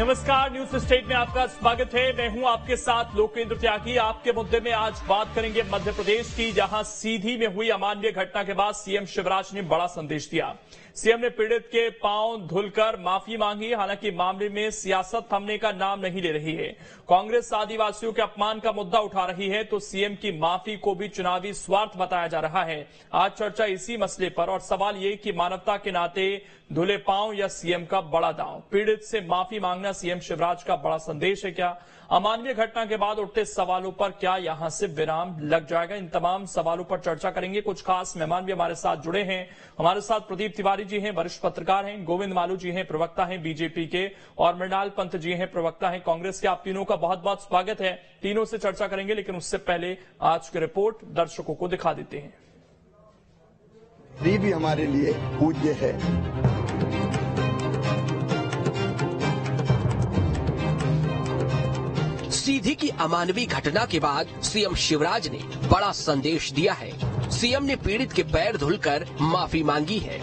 नमस्कार, news state में आपका स्वागत है। मैं हूं आपके साथ लोकेंद्र त्यागी। आपके मुद्दे में आज बात करेंगे मध्य प्रदेश की, जहां सीधी में हुई अमानवीय घटना के बाद सीएम शिवराज ने बड़ा संदेश दिया। सीएम ने पीड़ित के पांव धुलकर माफी मांगी। हालांकि मामले में सियासत थमने का नाम नहीं ले रही है। कांग्रेस आदिवासियों के अपमान का मुद्दा उठा रही है तो सीएम की माफी को भी चुनावी स्वार्थ बताया जा रहा है। आज चर्चा इसी मसले पर, और सवाल ये कि मानवता के नाते धुले पांव या सीएम का बड़ा दांव। पीड़ित से माफी मांगना सीएम शिवराज का बड़ा संदेश है क्या? अमानवीय घटना के बाद उठते सवालों पर क्या यहां से विराम लग जाएगा? इन तमाम सवालों पर चर्चा करेंगे। कुछ खास मेहमान भी हमारे साथ जुड़े हैं। हमारे साथ प्रदीप तिवारी जी हैं, वरिष्ठ पत्रकार हैं, गोविंद मालू जी हैं, प्रवक्ता हैं बीजेपी के, और मृणाल पंत जी हैं, प्रवक्ता हैं कांग्रेस के। आप तीनों का बहुत बहुत स्वागत है। तीनों से चर्चा करेंगे, लेकिन उससे पहले आज की रिपोर्ट दर्शकों को दिखा देते हैं। भी हमारे लिए पूज्य है। सीधी की अमानवीय घटना के बाद सीएम शिवराज ने बड़ा संदेश दिया है। सीएम ने पीड़ित के पैर धुलकर माफी मांगी है।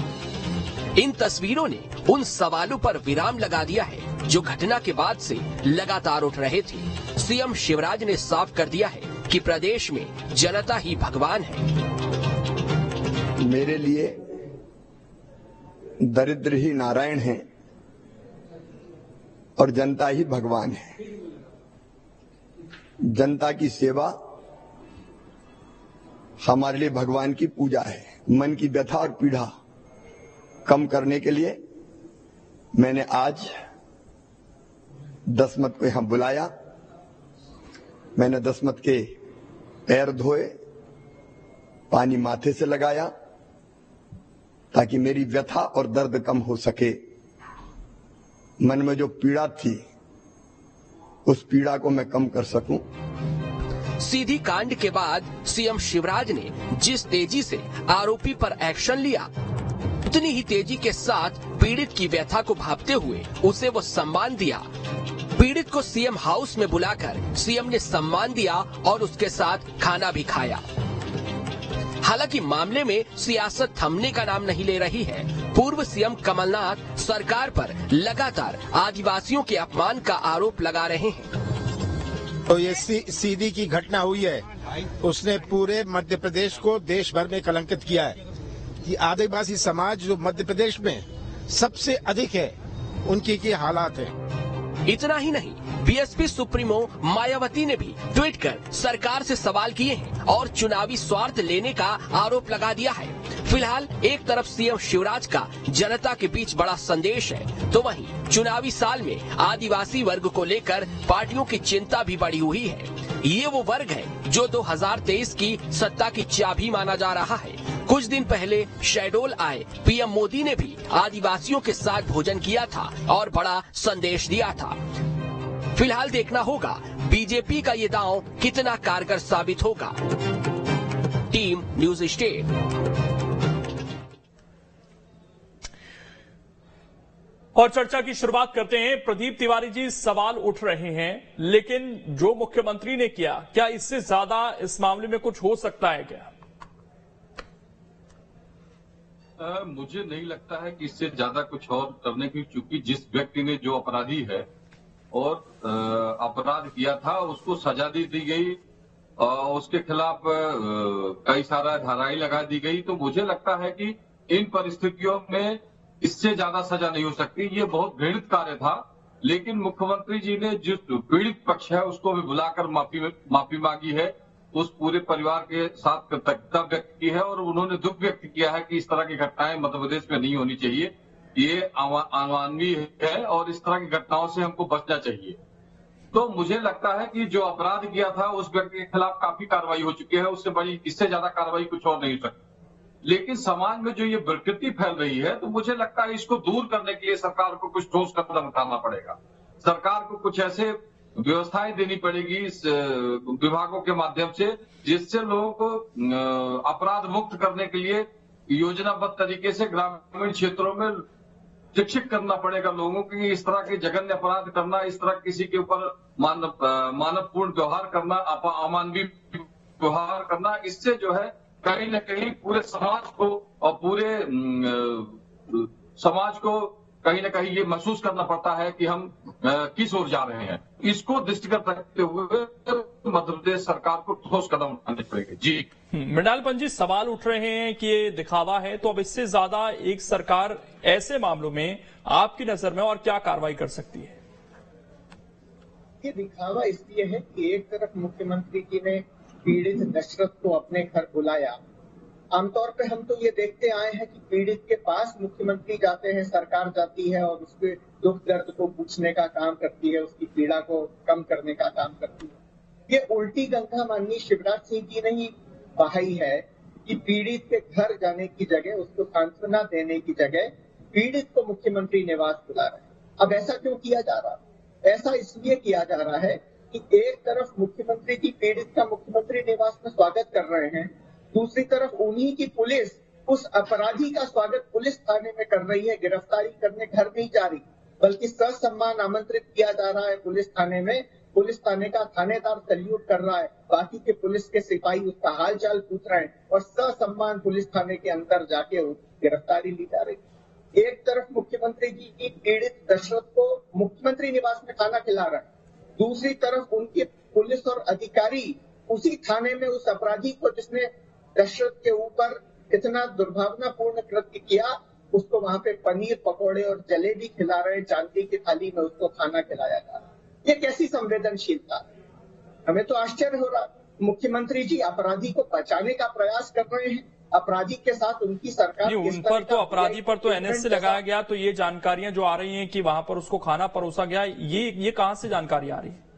इन तस्वीरों ने उन सवालों पर विराम लगा दिया है जो घटना के बाद से लगातार उठ रहे थे। सीएम शिवराज ने साफ कर दिया है कि प्रदेश में जनता ही भगवान है। मेरे लिए दरिद्र ही नारायण है और जनता ही भगवान है। जनता की सेवा हमारे लिए भगवान की पूजा है। मन की व्यथा और पीड़ा कम करने के लिए मैंने आज दसमत को यहां बुलाया। मैंने दसमत के पैर धोए, पानी माथे से लगाया ताकि मेरी व्यथा और दर्द कम हो सके। मन में जो पीड़ा थी उस पीड़ा को मैं कम कर सकूं। सीधी कांड के बाद सीएम शिवराज ने जिस तेजी से आरोपी पर एक्शन लिया, उतनी ही तेजी के साथ पीड़ित की व्यथा को भांपते हुए उसे वो सम्मान दिया। पीड़ित को सीएम हाउस में बुलाकर सीएम ने सम्मान दिया और उसके साथ खाना भी खाया। हालांकि मामले में सियासत थमने का नाम नहीं ले रही है। पूर्व सीएम कमलनाथ सरकार पर लगातार आदिवासियों के अपमान का आरोप लगा रहे हैं। तो ये सीधी की घटना हुई है, उसने पूरे मध्य प्रदेश को देश भर में कलंकित किया है कि आदिवासी समाज जो मध्य प्रदेश में सबसे अधिक है, उनकी हालात है। इतना ही नहीं, बीएसपी सुप्रीमो मायावती ने भी ट्वीट कर सरकार से सवाल किए हैं और चुनावी स्वार्थ लेने का आरोप लगा दिया है। फिलहाल एक तरफ सीएम शिवराज का जनता के बीच बड़ा संदेश है, तो वहीं चुनावी साल में आदिवासी वर्ग को लेकर पार्टियों की चिंता भी बढ़ी हुई है। ये वो वर्ग है जो 2023 की सत्ता की चाबी माना जा रहा है। कुछ दिन पहले शहडोल आए पीएम मोदी ने भी आदिवासियों के साथ भोजन किया था और बड़ा संदेश दिया था। फिलहाल देखना होगा बीजेपी का ये दांव कितना कारगर साबित होगा। Team news state. और चर्चा की शुरुआत करते हैं। प्रदीप तिवारी जी, सवाल उठ रहे हैं, लेकिन जो मुख्यमंत्री ने किया, क्या इससे ज्यादा इस मामले में कुछ हो सकता है क्या? मुझे नहीं लगता है कि इससे ज्यादा कुछ और करने की, चूंकि जिस व्यक्ति ने, जो अपराधी है और अपराध किया था, उसको सजा दी गई और उसके खिलाफ कई सारा धाराएं लगा दी गई। तो मुझे लगता है कि इन परिस्थितियों में इससे ज्यादा सजा नहीं हो सकती। ये बहुत घृणित कार्य था, लेकिन मुख्यमंत्री जी ने जिस पीड़ित पक्ष है उसको भी बुलाकर माफी मांगी है, उस पूरे परिवार के साथ कृतज्ञता व्यक्त की है और उन्होंने दुख व्यक्त किया है कि इस तरह की घटनाएं मध्य प्रदेश में नहीं होनी चाहिए। ये अमानवीय है और इस तरह की घटनाओं से हमको बचना चाहिए। तो मुझे लगता है कि जो अपराध किया था उस व्यक्ति के खिलाफ काफी कार्रवाई हो चुकी है, उससे बड़ी, इससे ज्यादा कार्रवाई कुछ और नहीं हो सकती। लेकिन समाज में जो ये विकृति फैल रही है, तो मुझे लगता है इसको दूर करने के लिए सरकार को कुछ ठोस कदम उठाना पड़ेगा। सरकार को कुछ ऐसे व्यवस्थाएं देनी पड़ेगी इस विभागों के माध्यम से, जिससे लोगों को अपराध मुक्त करने के लिए योजनाबद्ध तरीके से ग्रामीण क्षेत्रों में शिक्षित करना पड़ेगा लोगों को। इस तरह के जघन्य अपराध करना, इस तरह किसी के ऊपर मानवपूर्ण व्यवहार करना, अमानवीय व्यवहार करना, इससे जो है कहीं न कहीं पूरे समाज को और पूरे समाज को कहीं ना कहीं ये महसूस करना पड़ता है कि हम किस ओर जा रहे हैं। इसको दृष्टिगत रखते हुए मध्य प्रदेश सरकार को ठोस कदम उठाने पड़ेंगे। जी मृणाल जी, सवाल उठ रहे हैं कि ये दिखावा है, तो अब इससे ज्यादा एक सरकार ऐसे मामलों में आपकी नजर में और क्या कार्रवाई कर सकती है? ये दिखावा इसलिए है कि एक तरफ मुख्यमंत्री जी ने पीड़ित दशरथ को अपने घर बुलाया। आमतौर पे हम तो ये देखते आए हैं कि पीड़ित के पास मुख्यमंत्री जाते हैं, सरकार जाती है और उसके दुख दर्द को पूछने का काम करती है, उसकी पीड़ा को कम करने का काम करती है। ये उल्टी गंगा माननीय शिवराज सिंह जी ने ही बहाई है कि पीड़ित के घर जाने की जगह, उसको सांत्वना देने की जगह पीड़ित को मुख्यमंत्री निवास बुला रहे हैं। अब ऐसा क्यों किया जा रहा है? ऐसा इसलिए किया जा रहा है कि एक तरफ मुख्यमंत्री की पीड़ित का मुख्यमंत्री निवास में स्वागत कर रहे हैं, दूसरी तरफ उन्हीं की पुलिस उस अपराधी का स्वागत पुलिस थाने में कर रही है, गिरफ्तारी करने घर नहीं जा रही, बल्कि ससम्मान आमंत्रित किया जा रहा है पुलिस थाने में। पुलिस थाने का थानेदार सैल्यूट कर रहा है, बाकी के पुलिस के सिपाही उसका हाल चाल पूछ रहे हैं और ससम्मान पुलिस थाने के अंदर जाके गिरफ्तारी ली जा रही है। एक तरफ मुख्यमंत्री जी की पीड़ित दशरथ को मुख्यमंत्री निवास में खाना खिला रहा है, दूसरी तरफ उनके पुलिस और अधिकारी उसी थाने में उस अपराधी को जिसने दशरथ के ऊपर इतना दुर्भावनापूर्ण कृत्य किया, उसको वहां पे पनीर पकौड़े और जलेबी खिला रहे हैं, चांदी की थाली में उसको खाना खिलाया जा रहा है। ये कैसी संवेदनशीलता? हमें तो आश्चर्य हो रहा। मुख्यमंत्री जी अपराधी को बचाने का प्रयास कर रहे हैं, अपराधी के साथ उनकी सरकार उन पर तो अपराधी पर तो एनएसए लगाया गया, तो ये जानकारियां जो आ रही हैं कि वहां पर उसको खाना परोसा गया, ये कहां से जानकारी आ रही है?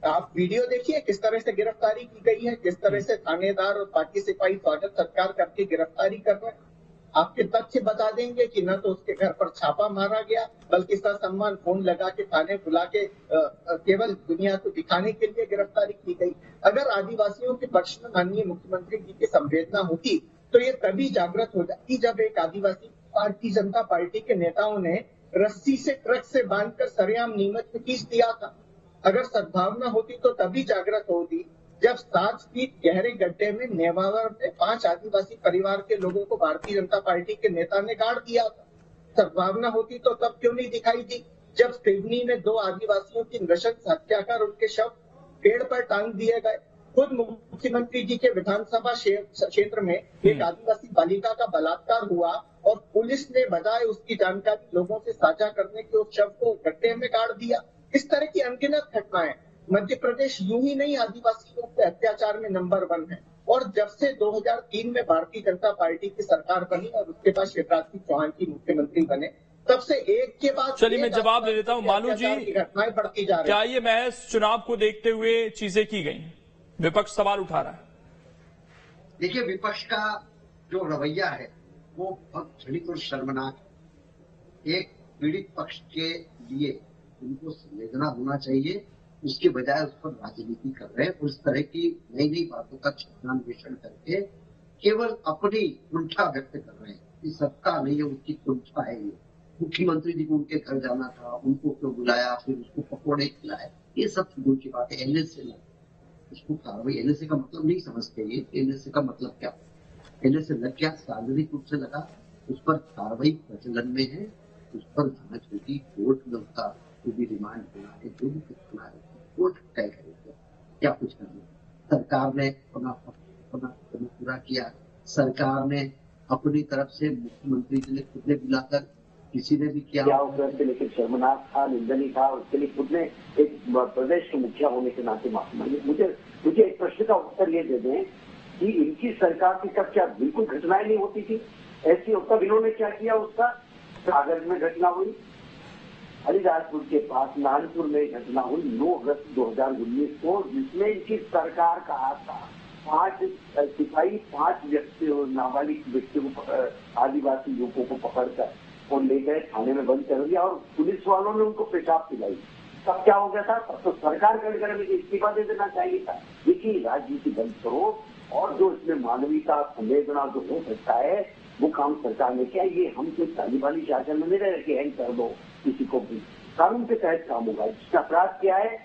आप वीडियो देखिए किस तरह से गिरफ्तारी की गई है, किस तरह से थानेदार और बाकी सिपाही स्वागत सत्कार करके गिरफ्तारी कर रहे हैं। आपके तथ्य बता देंगे कि न तो उसके घर पर छापा मारा गया, बल्कि ससम्मान फोन लगा के थाने बुला के केवल दुनिया को दिखाने के लिए गिरफ्तारी की गई। अगर आदिवासियों के पक्ष में माननीय मुख्यमंत्री जी की संवेदना होती तो ये तभी जागृत हो जाती जब एक आदिवासी भारतीय जनता पार्टी के नेताओं ने रस्सी से ट्रक से बांधकर सरेआम नीमच में खींच दिया था। अगर सद्भावना होती तो तभी जागृत होती जब 7 फीट गहरे गड्ढे में नेवावर में 5 आदिवासी परिवार के लोगों को भारतीय जनता पार्टी के नेता ने गाड़ दिया था। सद्भावना होती तो तब क्यों नहीं दिखाई दी जब सिवनी में 2 आदिवासियों की नृशंस हत्या कर उनके शव पेड़ पर टांग दिए गए। खुद मुख्यमंत्री जी के विधानसभा क्षेत्र में एक आदिवासी बालिका का बलात्कार हुआ और पुलिस ने बजाय उसकी जानकारी लोगों से साझा करने के उस शव को गड्ढे में गाड़ दिया। इस तरह की अनगिनत घटनाएं। मध्य प्रदेश यूं ही नहीं आदिवासियों के अत्याचार में नंबर 1 है, और जब से 2003 में भारतीय जनता पार्टी की सरकार बनी और उसके बाद शिवराज सिंह चौहान की मुख्यमंत्री बने, तब से एक के बाद चलिए मैं जवाब दे देता हूं। मालू जी, घटनाएं बढ़ती जा रही। क्या ये महज चुनाव को देखते हुए चीजें की गई? विपक्ष सवाल उठा रहा है। देखिए, विपक्ष का जो रवैया है वो बहुत घृणित और शर्मनाक है। एक पीड़ित पक्ष के लिए उनको संवेदना होना चाहिए, उसके बजाय उस पर राजनीति कर रहे हैं। उस तरह की नई नई बातों का छानबीन करके केवल अपनी कुंठा व्यक्त कर रहे हैं कि सत्ता नहीं है, उसकी कुंठा है। ये मुख्यमंत्री जी को उनके घर जाना था, उनको क्यों बुलाया, फिर उसको पकौड़े खिलाए, ये सब दूर की बात है। एनएसए लगा, उसको कार्रवाई, एनएसए का मतलब नहीं समझते ये। एनएसए का मतलब क्या? एनएसए लग गया, सार्वजनिक रूप से लगा, उस पर कार्रवाई प्रचलन में है, उस पर जांच होगी, कोर्ट में उसका जो भी रिमांड होना है, जो भी कुछ होना है कोर्ट तय करेगा क्या कुछ करना। सरकार ने अपना पूरा किया। सरकार ने अपनी तरफ से मुख्यमंत्री जी ने खुद ने बुलाकर किसी ने भी किया लेकिन शर्मनाक था, निंदनीय था। उसके लिए खुद ने एक प्रदेश के मुखिया होने के नाते माफी मांगी। मुझे एक प्रश्न का उत्तर ये दे दें कि इनकी सरकार की तब क्या बिल्कुल घटनाएं नहीं होती थी ऐसी? तब इन्होंने क्या किया? उसका कागज में घटना हुई, अलीराजपुर के पास नानपुर में घटना हुई 9 अगस्त 2019 को, जिसमें इनकी सरकार का हाथ था। 5 सिपाही 5 व्यक्ति नाबालिग व्यक्तियों को, आदिवासी युवकों को पकड़कर और ले गए, थाने में बंद कर दिया और पुलिस वालों ने उनको पेशाब पिलाई। तब क्या हो गया था? तब तो सरकार कड़े में इस्तीफा दे देना चाहिए था। देखिए, राजनीति बंद करो और जो इसमें मानवीयता संवेदना जो हो सकता है वो काम सरकार ने किया। ये हम कोई तालिबानी शासन में नहीं रह के हैंग कर दो किसी को भी, कानून के तहत काम होगा। जिसका अपराध किया है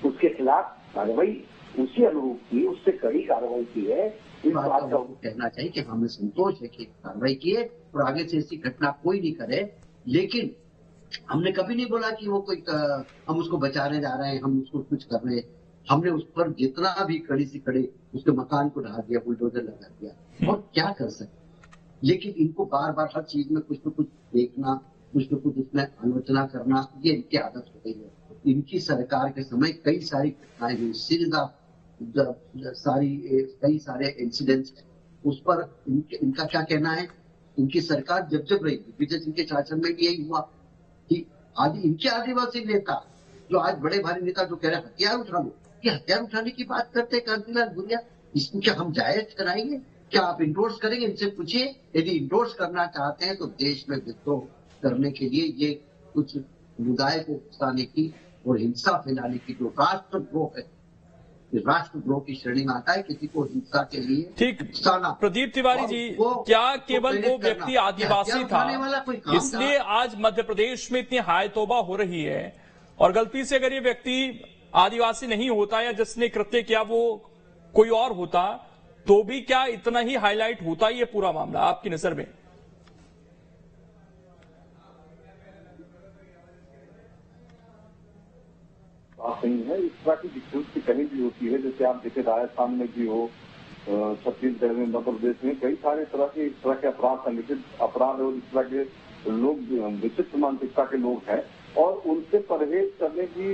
उसके खिलाफ कार्रवाई उसी अनुरूप की, उससे कड़ी कार्रवाई की है। इस बात का कहना चाहिए कि हमें संतोष है कि कार्रवाई की है और आगे से ऐसी घटना कोई नहीं करे। लेकिन हमने कभी नहीं बोला कि वो कोई हम उसको बचाने जा रहे हैं, हम उसको कुछ कर रहे हैं। हमने उस पर जितना भी कड़ी से कड़े उसके मकान को ढा दिया, बुलडोजर लगा दिया, और क्या कर सकते। लेकिन इनको बार बार हर चीज में कुछ न कुछ देखना, कुछ न कुछ उसमें आलोचना करना, ये इनकी आदत हो गई है। इनकी सरकार के समय कई सारी घटनाएं हुई, कई सारे इंसिडेंट्स हैं, उस पर इनका क्या कहना है। इनकी सरकार जब रही, विजय सिंह के शासन में भी यही हुआ कि इनके आदिवासी नेता जो आज बड़े भारी नेता जो कह रहे हैं हथियार उठा लो, ये हथियार उठाने की बात करते हैं कांतिलाल भूरिया, इसको क्या हम जायज कराएंगे? क्या आप इंडोर्स करेंगे? इनसे पूछिए, यदि इंडोर्स करना चाहते हैं तो देश में विद्रोह करने के लिए ये कुछ समुदाय को उकसाने की और हिंसा फैलाने की जो राष्ट्रद्रोह है, राष्ट्रद्रोह की श्रेणी में आता है, किसी को हिंसा के लिए ठीक। प्रदीप तिवारी जी, क्या केवल वो व्यक्ति आदिवासी था इसलिए आज मध्य प्रदेश में इतनी हाय तौबा हो रही है, और गलती से अगर ये व्यक्ति आदिवासी नहीं होता या जिसने कृत्य किया वो कोई और होता तो भी क्या इतना ही हाईलाइट होता ये पूरा मामला आपकी नजर में? बात नहीं है। इस तरह की विकृति कहीं भी होती है, जैसे आप देखे राजस्थान में भी हो, छत्तीसगढ़ में, मध्य प्रदेश में कई सारे इस तरह के अपराध, संगठित अपराध और इस तरह के लोग विचित्र मानसिकता के लोग हैं, और उनसे परहेज करने के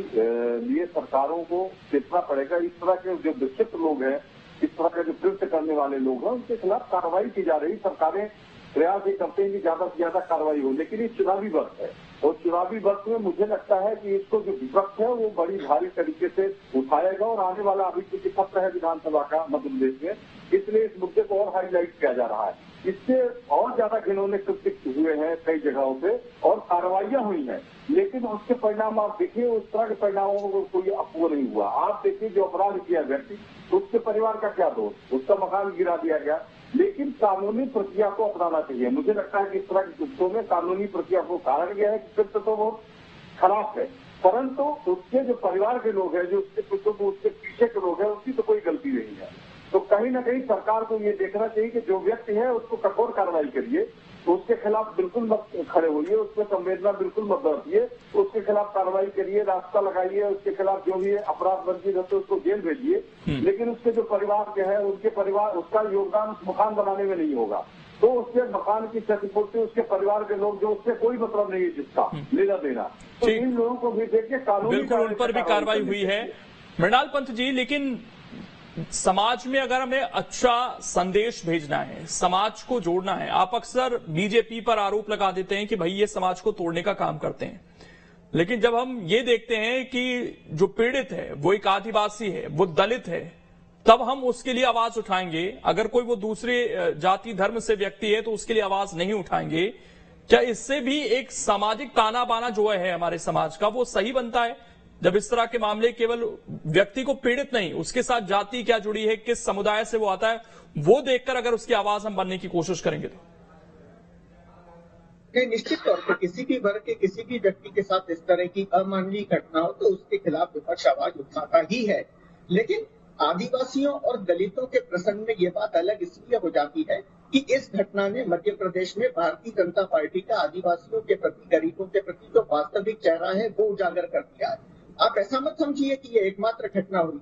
लिए सरकारों को चेतना पड़ेगा। इस तरह के जो विचित्र लोग हैं, इस तरह के जो कृत्य करने वाले लोग हैं, उनके खिलाफ कार्रवाई की जा रही। सरकारें प्रयास ये करते हैं कि ज्यादा से ज्यादा कार्रवाई हो, लेकिन ये चुनावी वक्त है, और चुनावी वक्त में मुझे लगता है कि इसको जो विपक्ष है वो बड़ी भारी तरीके से उठाएगा, और आने वाला अभी क्योंकि सत्र है विधानसभा का मध्य प्रदेश में, इसलिए इस मुद्दे को और हाईलाइट किया जा रहा है। इससे और ज्यादा घिनौने कृत्य हुए हैं कई जगहों पे, और कार्रवाइयां हुई हैं, लेकिन उसके परिणाम आप देखिए, उस तरह के परिणामों को कोई वो नहीं हुआ। आप देखिए जो अपराध किया व्यक्ति, उसके परिवार का क्या दोष, उसका मकान गिरा दिया गया, लेकिन कानूनी प्रक्रिया को अपनाना चाहिए। मुझे लगता है कि इस तरह के कृत्यों में कानूनी प्रक्रिया को कारण गया है कि कृत्य तो बहुत खराब है, परंतु उसके जो परिवार के लोग हैं, जो उसके कृत्यों को उसके पीछे के लोग हैं, उसकी तो कोई गलती नहीं है। तो कहीं ना कहीं सरकार को ये देखना चाहिए कि जो व्यक्ति है उसको कठोर कार्रवाई करिए, तो उसके खिलाफ बिल्कुल मत खड़े होइए, उसमें संवेदना बिल्कुल मत बरतिए, उसके खिलाफ कार्रवाई करिए, रास्ता लगाइए, उसके खिलाफ जो भी अपराध वर्जित होते उसको जेल भेजिए, लेकिन उसके जो परिवार के हैं, उनके परिवार, उसका योगदान उस मकान बनाने में नहीं होगा, तो उसके मकान की क्षतिपूर्ति उसके परिवार के लोग, जो उससे कोई मतलब नहीं है जिसका लेना देना, तो इन लोगों को भी देखिए कानूनी, बिल्कुल उन पर भी कार्रवाई हुई है। मृणाल पंत जी, लेकिन समाज में अगर हमें अच्छा संदेश भेजना है, समाज को जोड़ना है, आप अक्सर बीजेपी पर आरोप लगा देते हैं कि भाई ये समाज को तोड़ने का काम करते हैं, लेकिन जब हम ये देखते हैं कि जो पीड़ित है वो एक आदिवासी है, वो दलित है, तब हम उसके लिए आवाज उठाएंगे। अगर कोई वो दूसरे जाति धर्म से व्यक्ति है तो उसके लिए आवाज नहीं उठाएंगे। क्या इससे भी एक सामाजिक ताना बाना जो है हमारे समाज का, वो सही बनता है जब इस तरह के मामले केवल व्यक्ति को पीड़ित नहीं, उसके साथ जाति क्या जुड़ी है, किस समुदाय से वो आता है, वो देखकर अगर उसकी आवाज हम बनने की कोशिश करेंगे तो? निश्चित तौर पर किसी भी वर्ग के किसी भी व्यक्ति के साथ इस तरह की अमानवीय घटना हो तो उसके खिलाफ विपक्ष आवाज उठाता ही है। लेकिन आदिवासियों और दलितों के प्रसंग में ये बात अलग इसलिए हो जाती है कि इस घटना ने मध्य प्रदेश में भारतीय जनता पार्टी का आदिवासियों के प्रति, गरीबों के प्रति जो वास्तविक चेहरा है वो उजागर कर दिया है। आप ऐसा मत समझिए कि ये एकमात्र घटना हुई।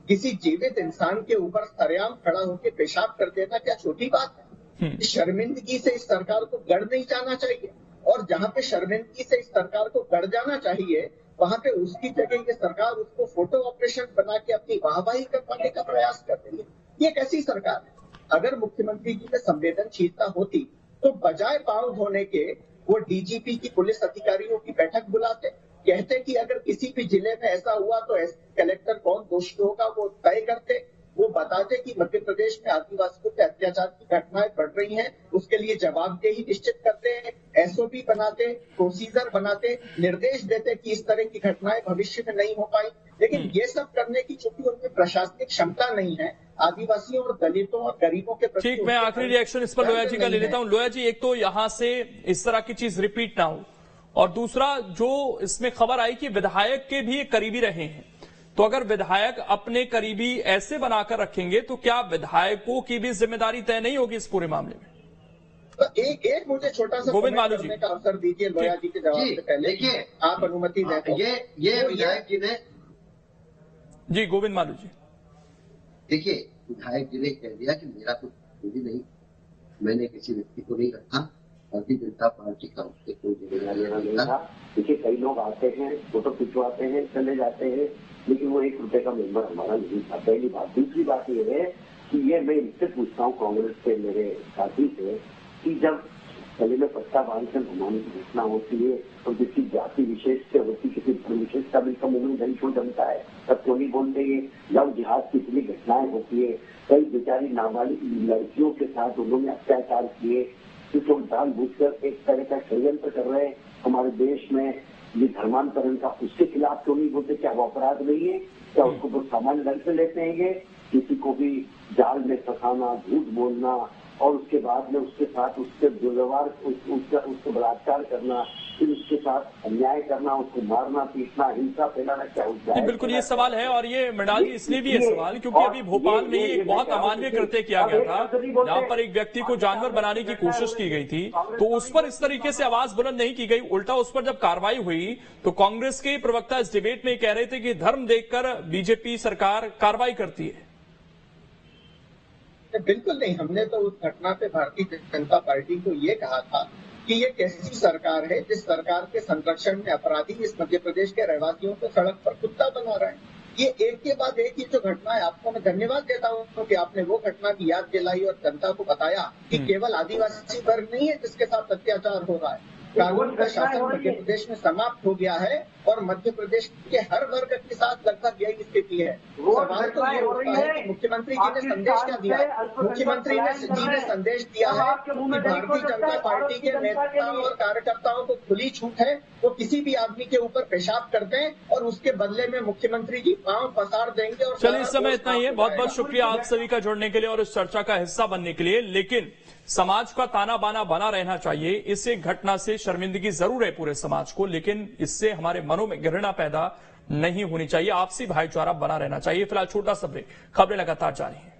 किसी जीवित इंसान के ऊपर सरेआम खड़ा होकर पेशाब कर देना क्या छोटी बात है? शर्मिंदगी से इस सरकार को गढ़ नहीं जाना चाहिए, और जहाँ पे शर्मिंदगी से इस सरकार को गढ़ जाना चाहिए वहां पे उसकी जगह ये सरकार उसको फोटो ऑपरेशन बना के अपनी वाहवाही करवाने का प्रयास कर रही है। ये कैसी सरकार है? अगर मुख्यमंत्री जी में संवेदनशीलता होती तो बजाय पांव धोने के वो डीजीपी की पुलिस अधिकारियों की बैठक बुलाते, कहते कि अगर किसी भी जिले में ऐसा हुआ तो कलेक्टर कौन दोषी होगा वो तय करते, वो बताते कि मध्य प्रदेश में आदिवासियों के अत्याचार की घटनाएं बढ़ रही हैं, उसके लिए जवाबदेही निश्चित करते, एसओपी बनाते, प्रोसीजर बनाते, निर्देश देते कि इस तरह की घटनाएं भविष्य में नहीं हो पाई। लेकिन ये सब करने की चूंकि उनकी प्रशासनिक क्षमता नहीं है, आदिवासियों और दलितों और गरीबों के प्रति। ठीक, मैं आखिरी रिएक्शन इस पर लोया जी का ले लेता हूँ। लोया जी, एक तो यहाँ से इस तरह की चीज रिपीट ना हो, और दूसरा जो इसमें खबर आई कि विधायक के भी करीबी रहे हैं, तो अगर विधायक अपने करीबी ऐसे बनाकर रखेंगे तो क्या विधायकों की भी जिम्मेदारी तय नहीं होगी इस पूरे मामले में? तो एक मुझे छोटा सा गोविंद कमेंट मालू जी करने का अवसर दीजिए लोया जी के जवाब से पहले। देखिए, आप अनुमति दें तो ये विधायक जी ने, जी गोविंद मालू जी, देखिए विधायक जी ने कह दिया कि मेरा कुछ भी नहीं, मैंने किसी व्यक्ति को नहीं रखा, भारतीय जनता पार्टी का उससे कोई जिम्मेदारी नहीं था। देखिए कई लोग आते हैं, फोटो खिंचवाते हैं, चले जाते हैं, लेकिन वो 1 रुपए का मेंबर हमारा नहीं था, पहली बात। दूसरी बात ये है कि ये मैं इनसे पूछता हूँ कांग्रेस के मेरे साथी से कि जब गले में पत्ता बांधकर घुमाने की घटना होती है और किसी जाति विशेष से होती, किसी धर्म विशेष का भी मुंह में दही छूट जमता है, तब क्यों नहीं बोलते? ये जब जिहाद की इतनी घटनाएं होती है, कई बेचारी नाबालिग लड़कियों के साथ उन्होंने अत्याचार किए, कुछ लोग जानबूझकर एक तरह का षड्यंत्र कर रहे हैं हमारे देश में ये धर्मांतरण का, उसके खिलाफ क्यों नहीं बोलते? क्या वो अपराध नहीं है? क्या उसको बहुत सामान्य ढंग से लेते हैं? ये किसी को भी जाल में फंसाना, झूठ बोलना और उसके बाद में उसके साथ उसके दुर्व्यवहार, उसको बलात्कार करना, फिर उसके साथ अन्याय करना, उसको मारना, पीटना, हिंसा फैलाना, क्या होता है? बिल्कुल ये सवाल है। और ये मृणाल जी इसलिए भी है सवाल क्योंकि अभी भोपाल में ही एक बहुत अमानवीय कृत्य किया गया था, जहां पर एक व्यक्ति को जानवर बनाने की कोशिश की गई थी, तो उस पर इस तरीके से आवाज बुलंद नहीं की गई। उल्टा उस पर जब कार्रवाई हुई तो कांग्रेस के प्रवक्ता इस डिबेट में कह रहे थे कि धर्म देखकर बीजेपी सरकार कार्रवाई करती है। बिल्कुल नहीं, हमने तो उस घटना पे भारतीय जनता पार्टी को ये कहा था कि ये कैसी सरकार है जिस सरकार के संरक्षण में अपराधी इस मध्य प्रदेश के रहवासियों को सड़क पर कुत्ता बना रहे हैं। ये एक के बाद एक ये जो घटना है, आपको मैं धन्यवाद देता हूँ कि आपने वो घटना की याद दिलाई और जनता को बताया कि केवल आदिवासी वर्ग नहीं है जिसके साथ अत्याचार हो रहा है। कानून का शासन मध्य प्रदेश में समाप्त हो गया है और मध्य प्रदेश के हर वर्ग के साथ लगभग यही स्थिति है। सवाल तो ये होता है कि मुख्यमंत्री जी ने संदेश क्या दिया? मुख्यमंत्री जी ने संदेश दिया है कि भारतीय जनता पार्टी के नेताओं और कार्यकर्ताओं को खुली छूट है, वो किसी भी आदमी के ऊपर पेशाब कर दें और उसके बदले में मुख्यमंत्री जी पांव पसार देंगे। और चलिए इस समय इतना ही है। बहुत बहुत शुक्रिया आप सभी का जुड़ने के लिए और इस चर्चा का हिस्सा बनने के लिए। लेकिन समाज का ताना बाना बना रहना चाहिए। इस एक घटना से शर्मिंदगी जरूर है पूरे समाज को, लेकिन इससे हमारे मनों में घृणा पैदा नहीं होनी चाहिए। आपसी भाईचारा बना रहना चाहिए। फिलहाल छोटा सा ब्रेक, खबरें लगातार जारी हैं।